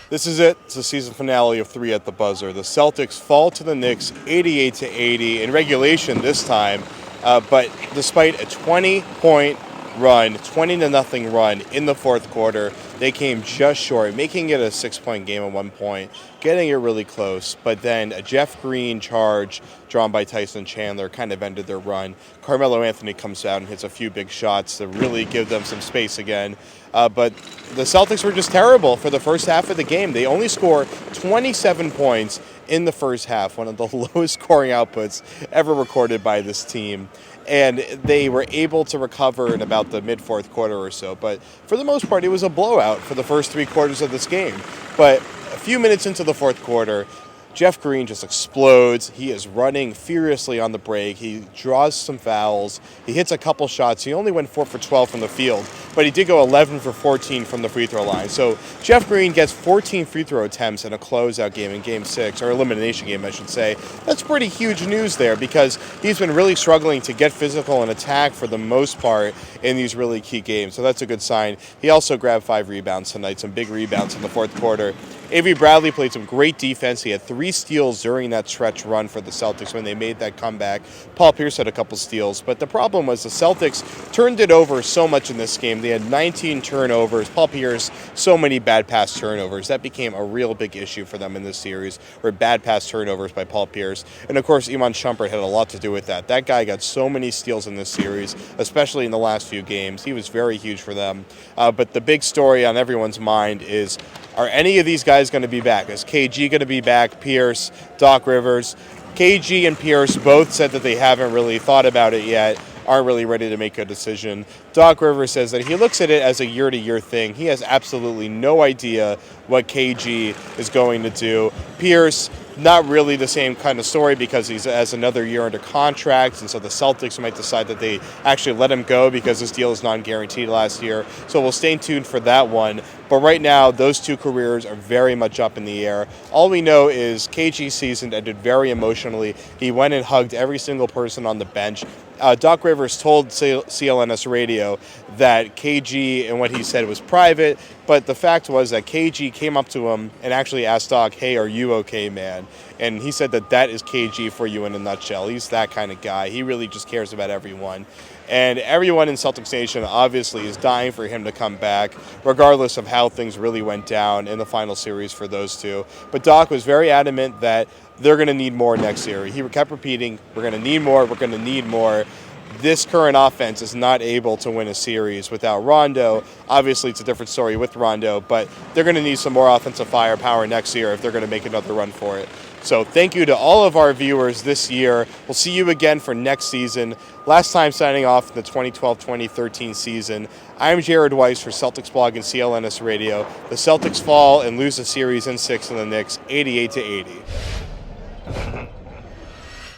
This is it. It's the season finale of 3 at the buzzer. The Celtics fall to the Knicks 88-80 in regulation this time, but despite a 20-point run, 20-0 run in the fourth quarter, they came just short, making it a 6-point game at one point, getting it really close. But then a Jeff Green charge drawn by Tyson Chandler kind of ended their run. Carmelo Anthony comes out and hits a few big shots to really give them some space again. But the Celtics were just terrible for the first half of the game. They only scored 27 points in the first half, one of the lowest scoring outputs ever recorded by this team. And they were able to recover in about the mid-fourth quarter or so. But for the most part, it was a blowout for the first 3 quarters of this game. But a few minutes into the fourth quarter, Jeff Green just explodes. He is running furiously on the break. He draws some fouls. He hits a couple shots. He only went 4 for 12 from the field, but he did go 11 for 14 from the free throw line. So Jeff Green gets 14 free throw attempts in a closeout game in Game 6, or elimination game, I should say. That's pretty huge news there because he's been really struggling to get physical and attack for the most part in these really key games. So that's a good sign. He also grabbed 5 rebounds tonight, some big rebounds in the fourth quarter. Avery Bradley played some great defense. He had 3 steals during that stretch run for the Celtics when they made that comeback. Paul Pierce had a couple steals, but the problem was the Celtics turned it over so much in this game. They had 19 turnovers. Paul Pierce, so many bad pass turnovers. That became a real big issue for them in this series, or bad pass turnovers by Paul Pierce. And, of course, Iman Shumpert had a lot to do with that. That guy got so many steals in this series, especially in the last few games. He was very huge for them. But the big story on everyone's mind is, are any of these guys going to be back? Is KG going to be back? Pierce, Doc Rivers. KG and Pierce both said that they haven't really thought about it yet, aren't really ready to make a decision. Doc Rivers says that he looks at it as a year-to-year thing. He has absolutely no idea what KG is going to do. Pierce, not really the same kind of story because he has another year under contract, and so the Celtics might decide that they actually let him go because his deal is non-guaranteed last year. So we'll stay tuned for that one. But right now, those 2 careers are very much up in the air. All we know is KG's season ended very emotionally. He went and hugged every single person on the bench. Doc Rivers told CLNS Radio that KG and what he said was private, but the fact was that KG came up to him and actually asked Doc, "Hey, are you okay, man?" And he said that is KG for you in a nutshell. He's that kind of guy. He really just cares about everyone. And everyone in Celtics Nation obviously is dying for him to come back, regardless of how things really went down in the final series for those 2. But Doc was very adamant that they're going to need more next year. He kept repeating, we're going to need more, we're going to need more. This current offense is not able to win a series without Rondo. Obviously, it's a different story with Rondo, but they're going to need some more offensive firepower next year if they're going to make another run for it. So thank you to all of our viewers this year. We'll see you again for next season. Last time signing off in the 2012-2013 season. I'm Jared Weiss for Celtics Blog and CLNS Radio. The Celtics fall and lose the series in 6 to the Knicks, 88-80.